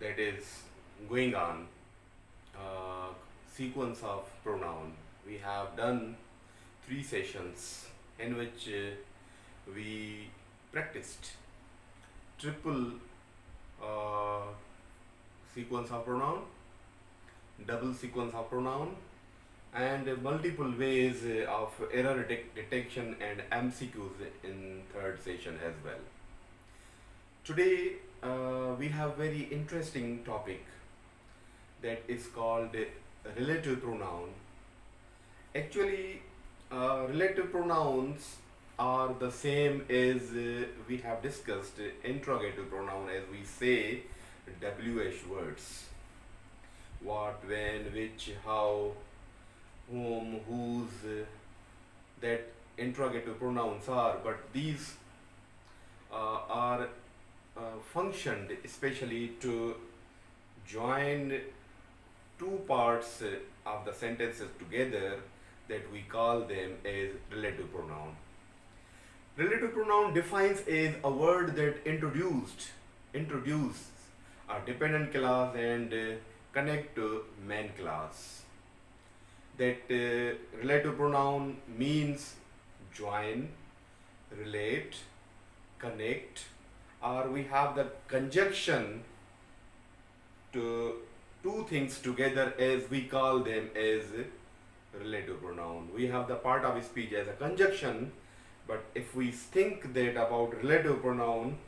that is going on, sequence of pronoun. We have done 3 sessions in which we practiced triple uh, sequence of pronoun, double sequence of pronoun, and multiple ways of error detection and MCQs in third session as well. Today we have very interesting topic that is called relative pronoun. Actually, relative pronouns are the same as we have discussed interrogative pronoun, as we say WH words: what, when, which, how, whom, whose, that interrogative pronouns are, but these are functioned especially to join two parts of the sentences together, that we call them as relative pronoun. Relative pronoun defines as a word that introduce a dependent class and connect to main class. That relative pronoun means join, relate, connect, or we have the conjunction to two things together, as we call them as relative pronoun. We have the part of speech as a conjunction, but if we think that about relative pronoun,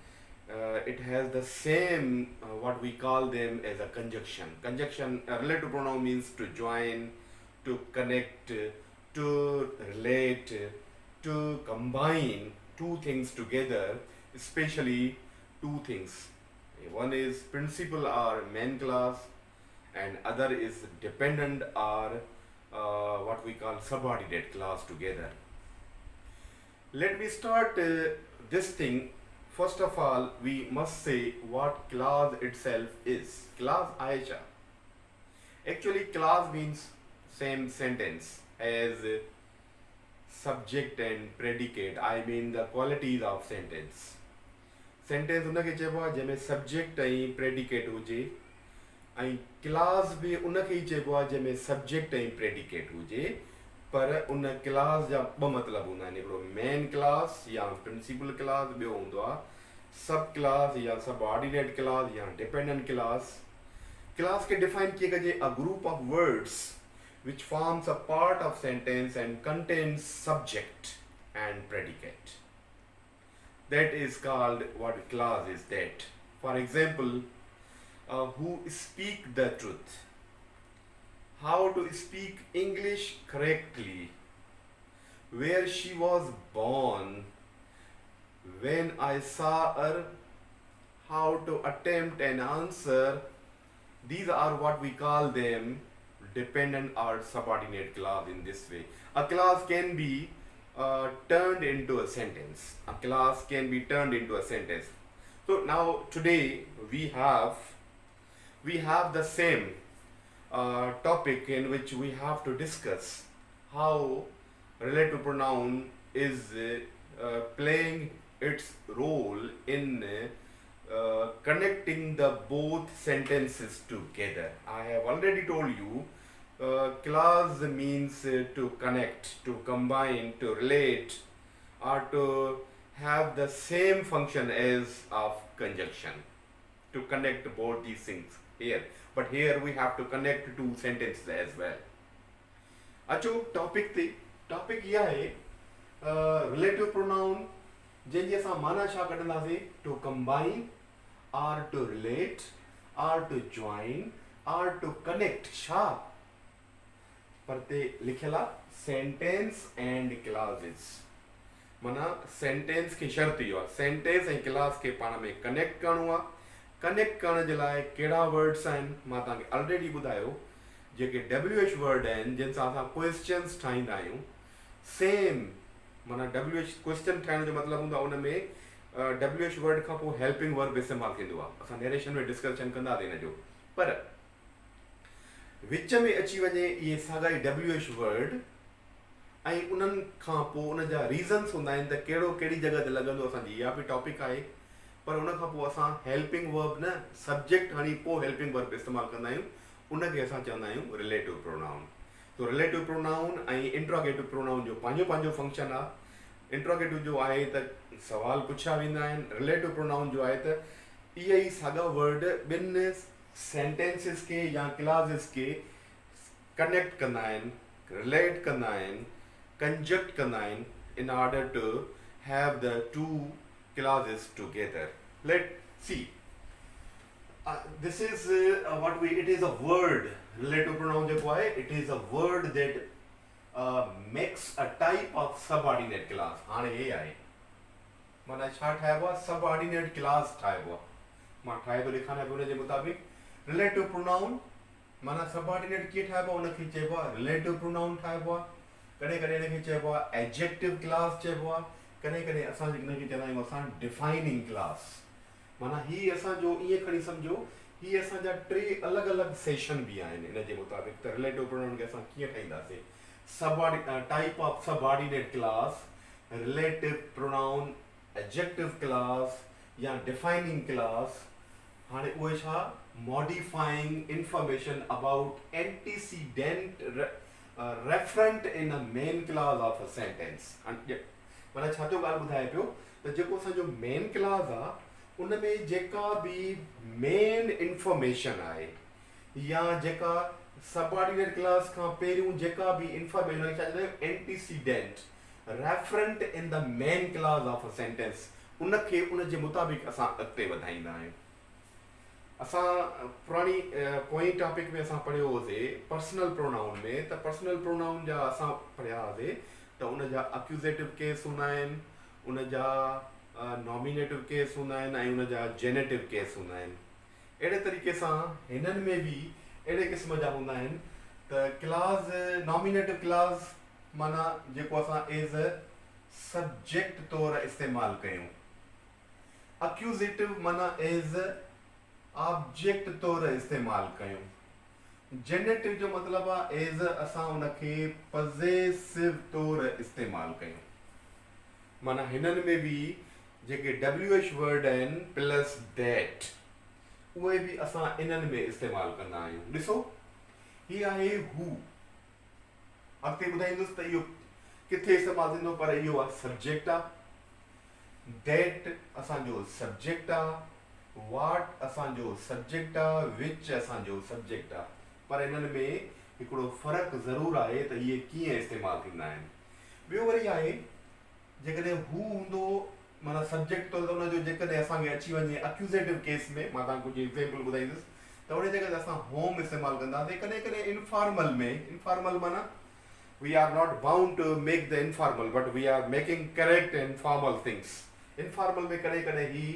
it has the same what we call them as a conjunction. Relative pronoun means to join, to connect, to relate, to combine two things together, especially two things. One is principal or main class, and other is dependent or what we call subordinate class together. Let me start this thing. First of all, we must say what clause itself is. Clause Aisha. Actually, clause means same sentence as subject and predicate. I mean the qualities of sentence. Sentence उनके चइबो आहे जंहिंमें subject ऐं predicate हुजे, ऐं clause भी उनखे ई चइबो आहे जंहिंमें subject ऐं predicate हुजे, पर उन clause जा ॿ मतिलब हूंदा आहिनि. हिकिड़ो main class या principal class, ॿियो हूंदो आहे सब class या subordinate class या dependent class. Class के define किए कजे a group of words which forms a part of sentence and contains subject and predicate. That is called, what clause is that? For example, who speak the truth, how to speak English correctly, where she was born, when I saw her, how to attempt an answer. These are what we call them dependent or subordinate clause in this way. A clause can be turned into a sentence. A clause can be turned into a sentence. So now today we have the same topic in which we have to discuss how relative pronoun is playing its role in connecting the both sentences together. I have already told you clause means to connect, to combine, to relate, or to have the same function as of conjunction, to connect both these things here. But here we have to connect two sentences as well. अचो topic ते. Topic इहा आहे relative pronoun, जंहिंजी असां माना छा कढंदासीं? To combine, or to relate, or to join, or to connect. छा परते लिखियल आहे सेंटेंस एंड क्लासेस. माना सेंटेंस खे शर्त इहो आहे, सेंटेंस ऐं क्लास खे पाण में कनेक्ट करिणो आहे. कनेक्ट करण जे लाइ कहिड़ा वर्ड्स आहिनि? मां तव्हांखे ऑलरेडी ॿुधायो, जेके WH वर्ड आहिनि जिन सां असां क्वेश्चन्स ठाहींदा आहियूं. सेम माना WH क्वेश्चन ठाहिण जो मतिलबु हूंदो आहे उन में WH वर्ड खां पोइ हेल्पिंग वर्ब इस्तेमालु थींदो आहे. असां नरेशन में डिस्कशन कंदासीं हिन जो. पर विच में अची वञे इहे साॻा ई WH वर्ड, ऐं उन्हनि खां पोइ उन जा रीज़न्स हूंदा आहिनि त कहिड़ी जॻह ते लॻंदो. असांजी इहा बि टॉपिक आहे. पर उन खां पोइ असां हेल्पिंग वर्ब न सब्जेक्ट हणी पोइ हेल्पिंग वर्ब इस्तेमालु कंदा आहियूं, उनखे असां चवंदा आहियूं रिलेटिव प्रोनाउन। तो रिलेटिव प्रोनाउन ऐं इंट्रोगेटिव प्रोनाउन जो पंहिंजो पंहिंजो फंक्शन आहे। इंट्रोगेटिव जो आहे त सवाल पुछिया वेंदा आहिनि, रिलेटिव प्रोनाउन जो आहे त इहे ई साॻा वर्ड ॿिनि सेंटेंसिस खे या क्लाज़िस के कनेक्ट कंदा आहिनि, रिलेट कंदा आहिनि, कंजक्ट कंदा आहिनि in order to have the two clauses together. Let's see. This is it is a word. Relative pronoun जेको आहे, it is a word that makes a type of subordinate clause. हाणे हे आहे माना छा ठाहिबो आहे, सबऑर्डिनेट क्लास ठाहिबो आहे। मां ठाहे थो ॾेखारियां पियो उनजे मुताबिक़। रिलेटिव प्रोनाउन माना सबऑर्डिनेट कीअं ठाहिबो आहे, उनखे चइबो आहे रिलेटिव प्रोनाउन ठाहिबो आहे। कॾहिं कॾहिं इनखे चइबो आहे एडजेक्टिव क्लास चइबो आहे, कॾहिं कॾहिं असां इनखे चवंदा आहियूं असां डिफाइनिंग क्लास। माना ही असांजो ईअं खणी सम्झो, ही असांजा टे अलॻि अलॻि सेशन बि आहिनि इनजे मुताबिक़। त रिलेटिव प्रोनाउन खे असां कीअं ठाहींदासीं, type of subordinate class, relative pronoun, adjective class या डिफाइनिंग क्लास। हाणे उहे छा, modifying information about antecedent referent in a main clause of a sentence। माना छा थो ॻाल्हि ॿुधाए पियो त जेको असांजो मेन क्लाज़ आहे उन में जेका बि मेन इंफॉर्मेशन आहे या जेका सबऑर्डिनेट क्लास खां पहिरियों जेका बि इंफॉर्मेशन छा चवंदा आहियूं antecedent referent in the main class of a sentence, उनखे उनजे मुताबिक़ असां अॻिते वधाईंदा आहियूं। असां पुराणी पोइ टॉपिक में असां पढ़ियो होसीं पर्सनल प्रोनाउन में, त पर्सनल प्रोनाउन जा असां पढ़िया हुआसीं त उन जा अक्यूज़ेटिव केस हूंदा आहिनि, उन जा नॉमिनेटिव केस हूंदा आहिनि ऐं उन जा जेनेटिव केस हूंदा आहिनि। अहिड़े तरीक़े सां हिननि में बि अहिड़े क़िस्म जा हूंदा आहिनि त क्लास नॉमिनेटिव क्लास माना जेको असां एज़ अ सब्जेक्ट तौरु इस्तेमालु कयूं, अक्यूज़ेटिव माना एज़ अ ऑब्जेक्ट तौरु इस्तेमालु कयूं, जेनेटिव जो मतिलबु आहे एज़ असां उनखे पज़ेसिव तौरु इस्तेमालु कयूं। माना हिननि में बि जेके WH वर्ड आहिनि प्लस दैट, उहे बि असां इन्हनि में इस्तेमालु कंदा आहियूं। ॾिसो ही आहे हू, अॻिते ॿुधाईंदुसि त इहो किथे इस्तेमालु थींदो, पर इहो आहे सब्जेक्ट आहे, दैट असांजो सब्जेक्ट आहे, वाट असांजो सब्जेक्ट आहे, विच असांजो सब्जेक्ट आहे। पर इन्हनि में हिकिड़ो फ़र्क़ु ज़रूरु आहे त इहे कीअं इस्तेमालु थींदा आहिनि। ॿियो वरी आहे जेकॾहिं हू हूंदो माना सब्जेक्ट तौरु, त उनजो जेकॾहिं असांखे अची वञे अक्यूज़ेटिव केस में, मां तव्हांखे कुझु एग्ज़ाम्पल ॿुधाईंदुसि, त उन जॻह ते असां होम इस्तेमालु कंदासीं। कॾहिं कॾहिं इनफॉर्मल में, इनफॉर्मल माना we are not bound to make the informal but we are making correct and formal things. Informal में कॾहिं कॾहिं ही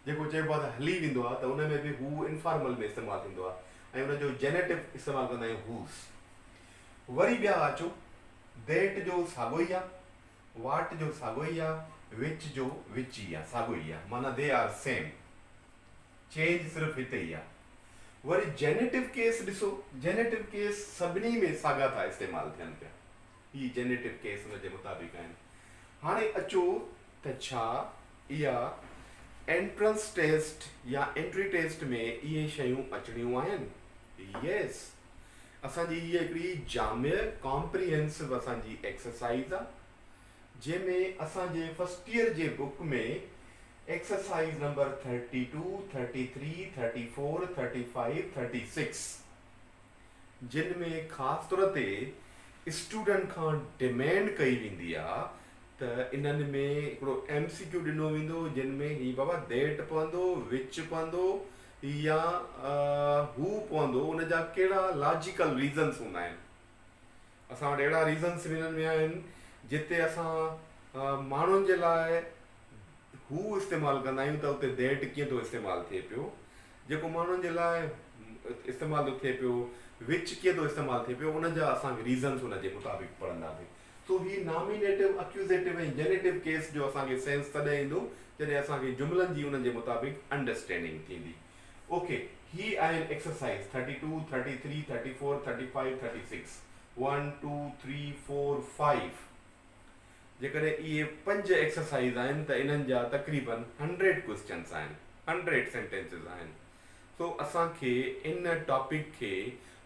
जेको चइबो आहे त हली वेंदो आहे, त उन में बि हू इनफॉर्मल में इस्तेमालु थींदो आहे ऐं उनजो जेनेटिव इस्तेमालु कंदा आहियूं हूज़। वरी ॿिया अचो, दैट जो साॻियो ई आहे, वाट जो साॻियो ई आहे, विच जो विच ई आहे, साॻियो ई आहे, माना दे आर सेम, चेंज सिर्फ़ु हिते ई आहे। वरी जेनेटिव केस ॾिसो, जेनेटिव केस सभिनी में साॻा था इस्तेमालु थियनि पिया, ही जेनेटिव केस उनजे मुताबिक़ आहिनि। हाणे अचो त छा इहा एंट्रेंस टेस्ट या एंट्री टेस्ट में इहे शयूं अचणियूं आहिनि? यस, असांजी हीअ हिकिड़ी जामिया कॉम्प्रिहेंसिव असांजी एक्सरसाइज़ आहे, जंहिंमें असांजे फर्स्ट ईयर जे बुक में एक्सरसाइज़ नंबर 32, 33, 34, 35, 36 जिन में ख़ासि तौर ते स्टूडेंट खां डिमेंड कई वेंदी आहे त इन्हनि में हिकिड़ो MCQ ॾिनो वेंदो, जिन में ही बाबा दैट पवंदो, विच पवंदो या हू पवंदो, उन जा कहिड़ा लॉजिकल रीज़न्स हूंदा आहिनि। असां वटि अहिड़ा रीज़न्स हिननि में आहिनि जिते असां माण्हुनि जे लाइ हू इस्तेमालु कंदा आहियूं त उते दैट कीअं थो इस्तेमालु थिए पियो, जेको माण्हुनि जे लाइ इस्तेमालु थो थिए पियो, विच कीअं थो इस्तेमालु थिए पियो, उन जा असांखे रीज़न्स उन जे मुताबिक़ पढ़ंदासीं। सो ही नॉमिनेटिव, अक्यूज़ेटिव ऐं जेनेटिव केस जो असांखे सेंस तॾहिं ईंदो जॾहिं असांखे जुमलनि जी उन जे मुताबिक़ अंडरस्टैंडिंग थींदी। ओके, ही आहिनि एक्सरसाइज़ 32, 33, 34, 35, 36 1 2 3 4 5 जेकॾहिं इहे 5 एक्सरसाइज़ आहिनि त इन्हनि जा तक़रीबन 100 क्वेश्चन्स आहिनि, 100 सेंटेंसिस आहिनि। सो असांखे इन टॉपिक खे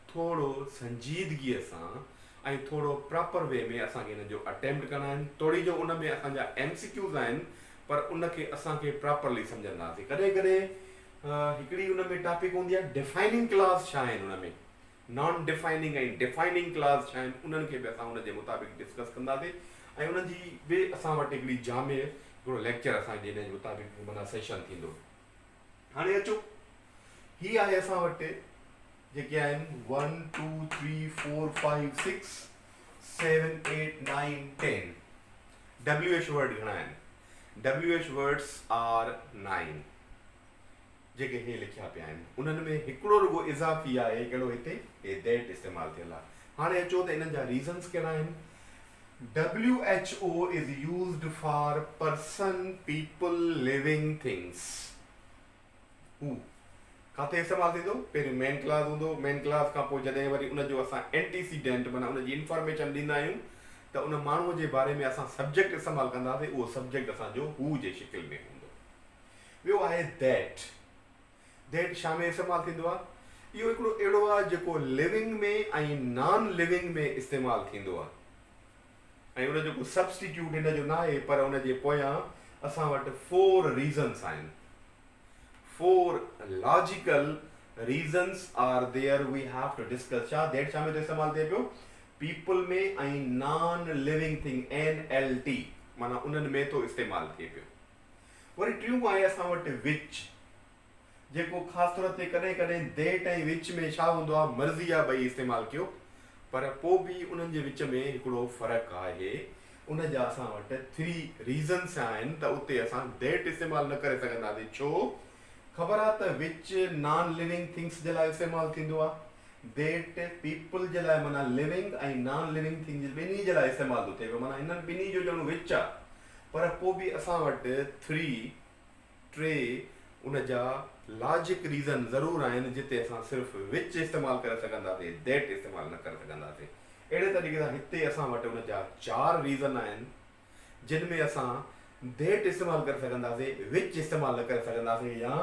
थोरो संजीदगीअ सां ऐं थोरो प्रॉपर वे में असांखे हिन जो अटेम्प्ट करणा आहिनि। थोरी जो उन में असांजा MCQs आहिनि, पर उनखे असांखे प्रॉपरली सम्झंदासीं। कॾहिं कॾहिं हिकिड़ी उन में टॉपिक हूंदी आहे डिफाइनिंग क्लास छा आहिनि, उन में नॉन डिफाइनिंग ऐं डिफाइनिंग क्लास छा आहिनि, उन्हनि खे बि असां उन जे मुताबिक़ डिस्कस कंदासीं। ऐं उन्हनि जी बि असां वटि हिकिड़ी जामे हिकिड़ो लेक्चर असांजे हिन जे मुताबिक़ माना सेशन थींदो। हाणे अचो, ही आहे असां वटि जेके आहिनि 1 2 3 4 5 6 7 8 9 10 WH वर्ड घणा आहिनि? WH वर्ड्स आर 9 जेके हे लिखिया पिया आहिनि। उन्हनि में हिकिड़ो रुगो इज़ाफ़ी आहे, कहिड़ो हिते हे दैट इस्तेमालु थियल आहे। हाणे अचो त इन्हनि जा रीज़न्स कहिड़ा आहिनि। WHO is used for person, people, living things. हू किथे इस्तेमालु थींदो? पहिरियों मेन क्लास हूंदो, मेन क्लास खां पोइ जॾहिं वरी उनजो असां एंटीसीडेंट माना उनजी इंफॉर्मेशन ॾींदा आहियूं त उन माण्हूअ जे बारे में असां सब्जेक्ट इस्तेमालु कंदासीं। उहो सब्जेक्ट असांजो हू जे शिकिल में हूंदो। ॿियो आहे दैट। दैट छा में इस्तेमालु थींदो आहे? इहो हिकिड़ो अहिड़ो आहे जेको लिविंग में ऐं नॉन लिविंग में इस्तेमालु थींदो आहे। ऐं उनजो को सब्स्टिट्यूट हिन जो न आहे, पर उनजे पोयां असां वटि 4 रीज़न्स आहिनि। 4 logical reasons are there we have to discuss. छा दैट छा में तो इस्तेमालु थिए पियो? पीपल में ऐं नॉन लिविंग थिंग NLT माना उन्हनि में तो इस्तेमालु थिए पियो। वरी टियों आहे असां वटि विच, जेको ख़ासि तौर ते कॾहिं कॾहिं दैट ऐं विच में छा हूंदो आहे, मर्ज़ी आहे ॿई इस्तेमालु कयो, पर पोइ बि उन्हनि जे विच में हिकिड़ो फ़र्क़ु आहे। उन जा असां वटि 3 रीज़न्स आहिनि त उते असां दैट इस्तेमालु न करे सघंदासीं। छो? ख़बर आहे त विच नॉन लिविंग थिंग्स जे लाइ इस्तेमालु थींदो आहे, दैट पीपल जे लाइ माना लिविंग ऐं नॉन लिविंग थिंग्स ॿिन्ही जे लाइ इस्तेमालु थो थिए। माना हिननि ॿिन्ही जो ॼणो विच आहे, पर पोइ बि असां वटि 3 उन जा लॉजिक रीज़न ज़रूरु आहिनि जिते असां सिर्फ़ु विच इस्तेमालु करे सघंदासीं, दैट इस्तेमालु न करे सघंदासीं। अहिड़े तरीक़े सां हिते असां वटि उन जा 4 रीज़न आहिनि जिन में असां दैट इस्तेमालु करे सघंदासीं, विच इस्तेमालु न करे सघंदासीं, या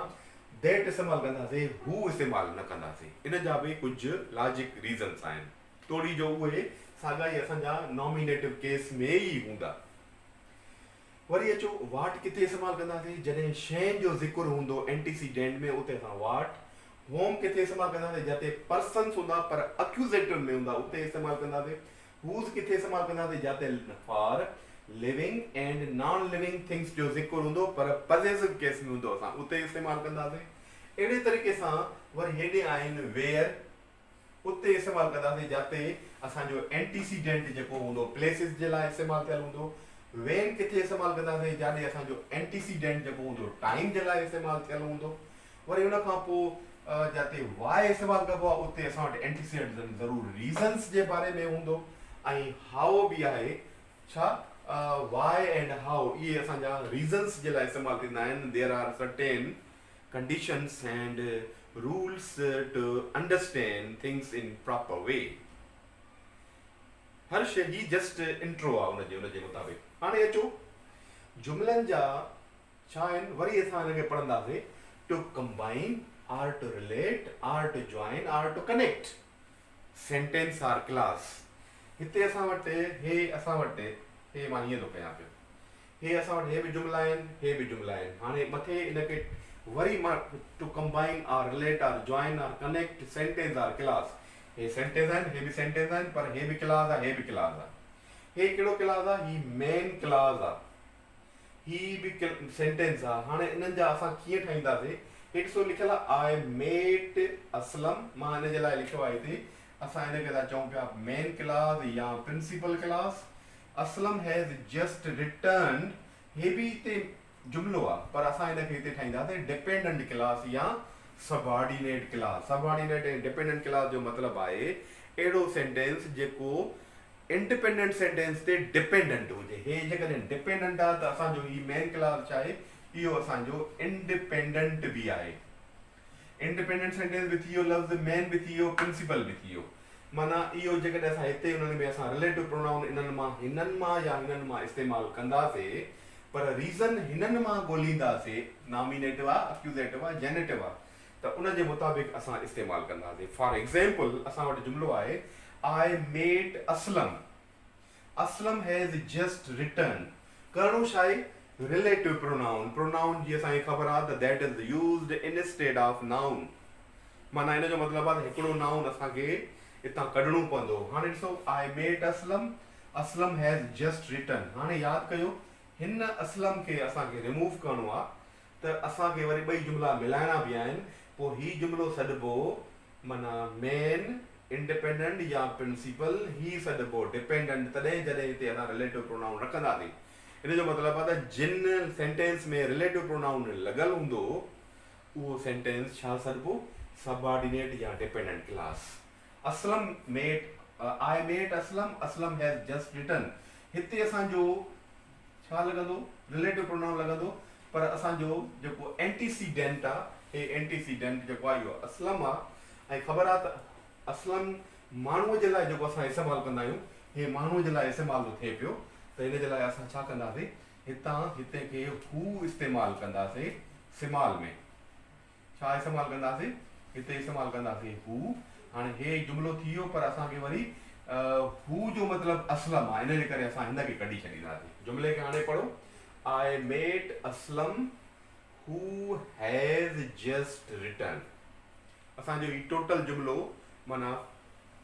दैट इस्तेमालु कंदासीं हू इस्तेमालु न कंदासीं। इन जा बि कुझु लॉजिक रीज़न्स आहिनि। थोरी जो उहे साॻा ई असांजा नॉमिनेटिव केस में ई हूंदा। वरी अचो वाट किथे इस्तेमालु कंदासीं? जॾहिं शइ जो ज़िक्र हूंदो एंटीसीडेंट में, उते असां वाट। होम किथे इस्तेमालु कंदासीं? जिते पर्सन्स हूंदा पर अक्यूज़ेटिव में हूंदा, उते इस्तेमालु कंदासीं। हूज़ किथे इस्तेमालु कंदासीं? जिते for living and non living things जो ज़िक्र हूंदो पर पॉसेसिव केस में हूंदो, असां उते इस्तेमालु कंदासीं। अहिड़े तरीक़े सां वरी हेॾे आहिनि वेयर, उते इस्तेमालु कंदासीं जिते असांजो एंटीसीडेंट जेको हूंदो प्लेसिस जे लाइ इस्तेमालु थियल हूंदो। वेन किथे इस्तेमालु कंदासीं? जिते असांजो एंटीसीडेंट जेको हूंदो टाइम जे लाइ इस्तेमालु थियल हूंदो। वरी उन खां पोइ जिते वाई इस्तेमालु कबो आहे, उते असां वटि एंटीसीडेंट ज़रूरु रीज़न्स जे बारे में हूंदो। ऐं हाउ बि आहे, छा वाई एंड हाउ इहे असांजा रीज़न्स जे लाइ इस्तेमालु थींदा आहिनि। There are certain conditions and rules to understand things in proper way. हर शइ ही जस्ट इंट्रो आहे उनजे मुताबिक़। हाणे अचो जुमलनि जा छा आहिनि, वरी असां हिनखे पढ़ंदासीं। To combine or to relate or to join or to connect, sentence or clause. हिते असां वटि हे मां हीअं थो कयां पियो, हे असां वटि हे बि जुमला आहिनि, हे बि जुमला आहिनि। हाणे मथे इनखे वरी मां to combine or relate or join or connect, sentence or clause. हे सेंटेंस आहिनि, हे बि सेंटेंस आहिनि, पर हे बि क्लास आहे, हे बि क्लास आहे। हे कहिड़ो क्लास आहे? ही मेन क्लास आहे, ही बि सेंटेंस आहे। हाणे इन्हनि जा असां कीअं ठाहींदासीं? हिकु सो लिखियल आहे आई मेट असलम, मां हिन जे लाइ लिखियो आहे हिते। असां हिनखे था चऊं पिया मेन क्लास या principal clause. Aslam has just return, हे बि हिते जुमलो आहे, पर असां हिनखे हिते ठाहींदासीं डिपेंडेंट क्लास या सबऑर्डिनेट क्लास। सबऑर्डिनेट ऐं डिपेंडेंट क्लास जो मतिलबु आहे अहिड़ो सेंटेंस जेको इंडिपेंडेंट सेंटेंस ते डिपेंडेंट हुजे। हे जेकॾहिं डिपेंडेंट आहे त असांजो ही मेन क्लास छा आहे? इहो असांजो इंडिपेंडेंट बि आहे। इंडिपेंडेंट सेंटेंस बि थी वियो, लफ़्ज़ मेन बि थी वियो, प्रिंसिपल बि थी वियो। माना इहो जेकॾहिं असां हिते उन्हनि में असां रिलेटिव प्रोनाउन हिननि मां या हिननि मां इस्तेमालु कंदासीं, पर रीज़न हिननि मां ॻोल्हींदासीं, नॉमिनेटिव आहे, अक्यूज़ेटिव आहे, जेनेटिव आहे, त उन जे मुताबिक़ असां इस्तेमालु कंदासीं। फॉर एग्ज़ाम्पल असां वटि जुमिलो आहे, I met Aslam, Aslam has just return. करिणो छा आहे? रिलेटिव प्रोनाउन, प्रोनाउन जी असांखे ख़बर आहे त that is used instead of noun. माना हिन जो मतिलबु आहे त हिकिड़ो नाउन असांखे हितां कढणो पवंदो। हाणे ॾिसो, I met Aslam, Aslam has just return. हाणे यादि कयो, हिन असलम खे असांखे रिमूव करिणो आहे, त असांखे वरी ॿई जुमिला मिलाइणा बि आहिनि। पोइ हीउ जुमिलो सॾिबो माना मेन इंडिपेंडेंट या प्रिंसिपल, ही सॾिबो डिपेंडेंट, तॾहिं जॾहिं हिते असां रिलेटिव प्रोनाउन रखंदासीं। हिन जो मतिलबु आहे त जिन सेंटेंस में रिलेटिव प्रोनाउन लॻल हूंदो उहो सेंटेंस छा सॾिबो? सबऑर्डिनेट या dependent clause. Aslam met, I met Aslam, Aslam has just return. हिते असांजो छा लॻंदो? रिलेटिव प्रोनाउन लॻंदो, पर असांजो जेको एंटीसीडेंट आहे, हे एंटीसीडेंट जेको आहे इहो असलम आहे। ऐं ख़बर आहे त असलम माण्हूअ जे लाइ जेको असां इस्तेमालु कंदा आहियूं, हे माण्हूअ जे लाइ इस्तेमालु थिए पियो, त हिन जे लाइ असां छा कंदासीं? हिते खे हू इस्तेमालु कंदासीं सिमाल में। छा इस्तेमालु कंदासीं? हिते इस्तेमालु कंदासीं हू। हाणे हे जुमिलो थी वियो, पर असांखे वरी हू जो मतिलबु असलम आहे, इन जे करे असां हिन खे कढी छॾींदासीं। जुमिले खे हाणे पढ़ो, आई मेट असलम हू हैज़ जस्ट रिटर्न। असांजो ही टोटल जुमिलो माना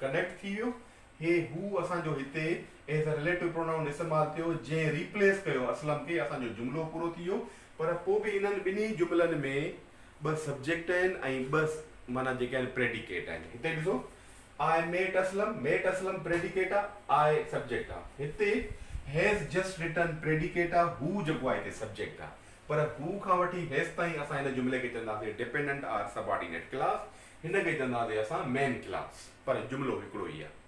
कनेक्ट थी वियो। हे हू असांजो हिते एज़ अ रिलेटिव प्रोनाउन इस्तेमालु थियो, जंहिं रिप्लेस कयो असलम खे, असांजो जुमिलो पूरो थी वियो। पर पोइ बि इन्हनि ॿिन्ही जुमिलनि में ॿ सब्जेक्ट आहिनि ऐं ॿ माना जेके आहिनि प्रेडिकेट आहिनि। हिते ॾिसो, I met Aslam, met Aslam predicate आहे, आई सब्जेक्ट आहे। हिते हैज़ जस्ट रिटर्न प्रेडिकेट आहे, हू जेको आहे हिते सब्जेक्ट आहे। पर हू खां वठी हैज़ ताईं असां हिन जुमिले खे चवंदासीं डिपेंडेंट आर सबऑर्डिनेट क्लास, हिन खे चवंदासीं असां मेन क्लास, पर जुमिलो हिकिड़ो ई आहे।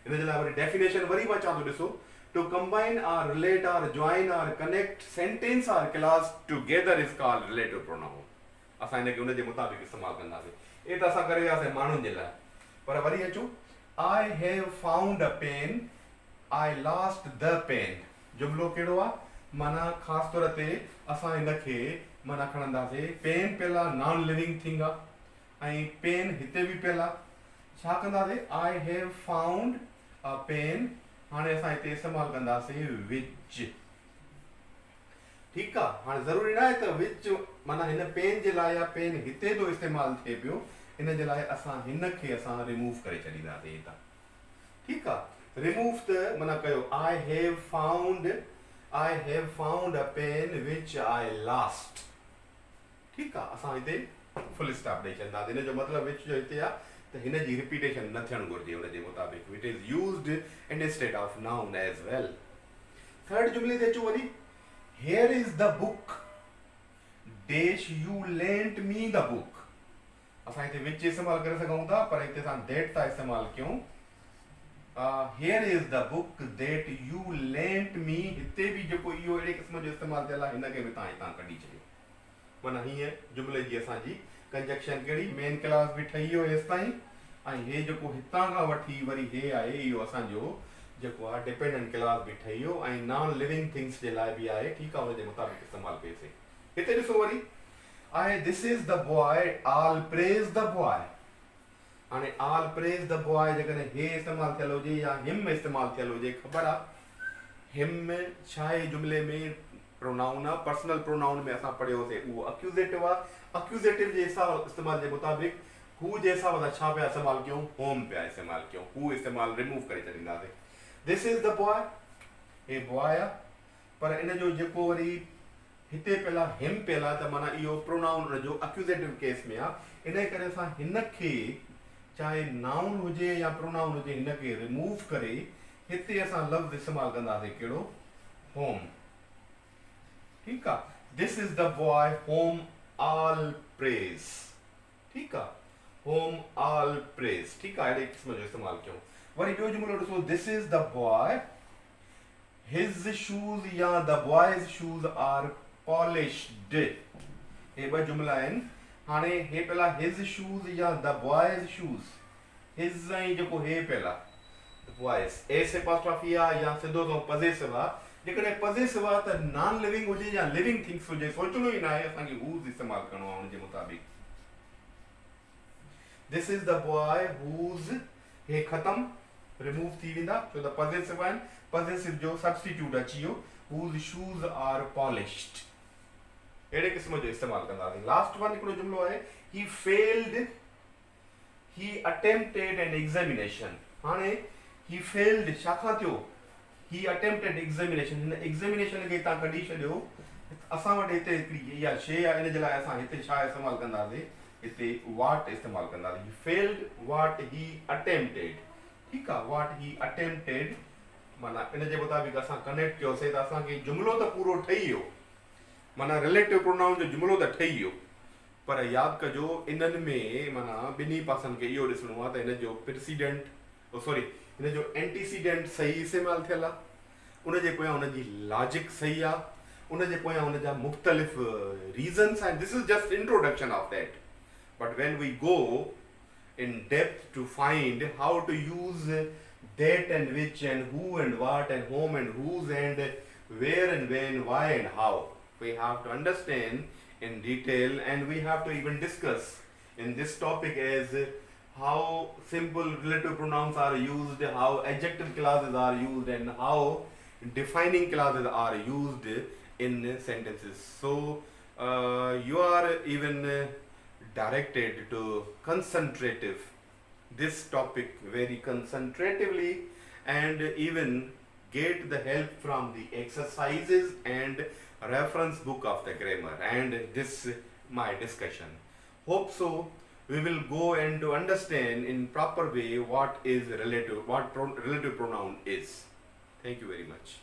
हिन जे लाइ वरी डेफिनेशन वरी मां चवां थो, ॾिसो, to combine or relate or join or connect sentence or clause together is called relative pronoun. असां हिन खे उन जे मुताबिक़ इस्तेमालु कंदासीं। हे त असां करे वियासीं माण्हुनि जे लाइ, पर वरी अचो, I have found a pen, I lost the pen. जुमिलो कहिड़ो आहे? माना ख़ासि तौर ते असां हिन खे माना खणंदासीं, पेन पियल आहे, नॉन लिविंग थिंग आहे, ऐं पेन हिते बि पियल आहे। छा कंदासीं? I have found a pen. हाणे असां हिते इस्तेमालु कंदासीं विच। ठीकु आहे। हाणे ज़रूरी न आहे त विच माना हिन पेन जे लाइ या पेन हिते जो इस्तेमालु थिए पियो, इन जे लाइ असां हिन खे असां रिमूव करे छॾींदासीं हितां। ठीकु आहे। रिमूव त माना कयो, I have found a pen which I lost. ठीकु आहे। असां हिते फुल स्टॉप ॾेई छॾींदासीं। हिन जो मतिलबु विच जो हिते आहे त हिन जी रिपीटेशन न थियणु घुरिजे हुन जे मुताबिक़। It is used instead of noun as well. Third जुमिले ते अचो वरी, here is the book dash you lent me the book. असां हिते विच इस्तेमालु करे सघूं था, पर हिते असां दैट था इस्तेमालु कयूं। Here is the book that you lent me. हिते बि जेको इहो अहिड़े क़िस्म जो इस्तेमालु थियल आहे, हिन खे बि तव्हां हितां कढी छॾियो। माना हीअं जुमिले जी असांजी कंजक्शन कहिड़ी, मेन क्लास बि ठही वियो हेसि ताईं, ऐं हे जेको हितां खां वठी वरी हे आहे, इहो असांजो जेको आहे डिपेंडेंट क्लास बि ठही वियो, ऐं नॉन लिविंग थिंग्स जे लाइ बि आहे। ठीकु आहे। हुन जे मुताबिक़ इस्तेमालु कयोसीं। हिते ॾिसो वरी, I this is the boy, all praise the boy. हाणे ऑल प्रेज़ द बॉय जेकॾहिं हे इस्तेमालु थियल हुजे या हिम इस्तेमालु थियल हुजे, ख़बर आहे हिम छा आहे जुमिले में? प्रोनाउन आहे। पर्सनल प्रोनाउन में असां पढ़ियोसीं उहो अक्यूज़ेटिव आहे। अक्यूज़ेटिव जे हिसाब इस्तेमाल जे मुताबिक़ हू जे हिसाब सां छा पिया इस्तेमालु कयूं? होम पिया इस्तेमालु कयूं। हू इस्तेमालु रिमूव करे छॾींदासीं। दिस इज़ द बॉय, हे बॉय आहे, पर इन जो जेको वरी हिते पियल आहे, हिम पियल आहे, त माना इहो प्रोनाउन जो अक्यूज़ेटिव केस में आहे। इन करे असां हिन खे चाहे नाउन हुजे या प्रोनाउन हुजे, हिन खे रिमूव करे हिते असां लफ़्ज़ इस्तेमालु कंदासीं कहिड़ो? होम। ठीकु आहे। This is the boy home all praise. ठीकु आहे। Home all praise. ठीकु आहे। अहिड़े क़िस्म जो इस्तेमालु कयूं। वरी ॿियो जुमिलो ॾिसो, this is the boy his shoes या the boy's shoes are polished. हे ॿ जुमिला आहिनि। हाणे हे पहिला हिज शूज़ या द बॉयज़ शूज़, his ऐं जेको हे पियल आहे वॉइस एस एपॉस्ट्रॉफी आहे या सिधो तो पजेसिव आहे जेकॾहिं पजेसिव आहे त नॉन लिविंग हुजे या लिविंग थिंग्स हुजे सोचणो ई न आहे असांखे हूज़ इस्तेमालु करिणो आहे हुनजे मुताबिक़ this is the boy whose हे ख़तम रिमूव थी वेंदा छो त पजेसिव आहिनि पजेसिव जो सब्स्टिट्यूट अची वियो हूज़ शूज़ आर पॉलिश्ड अहिड़े क़िस्म जो इस्तेमालु कंदासीं लास्ट वन हिकिड़ो जुमिलो आहे ही फेल्ड ही अटेम्प्टेड एन एग्ज़ामिनेशन हाणे ही फेल्ड छाखां थियो ही अटेम्प्टेड एग्ज़ामिनेशन हिन एग्ज़ामिनेशन खे तव्हां कढी छॾियो असां वटि हिते हिकिड़ी इहा शइ आहे इन जे लाइ असां हिते छा इस्तेमालु कंदासीं हिते वाट इस्तेमालु कंदासीं ही फेल्ड वाट ही अटेम्प्टेड ठीकु आहे वाट ही अटेम्प्टेड माना इन जे मुताबिक़ असां कनेक्ट कयोसीं त असांखे जुमिलो त पूरो ठही वियो माना रिलेटिव प्रोनाउन जो जुमिलो त ठही वियो पर यादि कजो इन्हनि में माना ॿिन्ही पासनि खे इहो ॾिसणो आहे त हिन जो प्रेसिडेंट सॉरी हिन जो एंटीसीडेंट सही इस्तेमालु थियल आहे उन जे पोयां हुनजी लॉजिक सही आहे उन जे पोयां हुनजा मुख़्तलिफ़ रीज़न्स आहिनि this is just introduction of that but when we go in depth to find how to use that and which and who and what and whom and whose and where and when, why and how. We have to understand in detail and we have to even discuss in this topic as how simple relative pronouns are used, how adjective clauses are used and how defining clauses are used in sentences. So you are even directed to concentrative this topic very concentratively and even get the help from the exercises and reference book of the grammar and this my discussion. Hope so we will go and to understand in proper way what is relative, relative pronoun is. Thank you very much.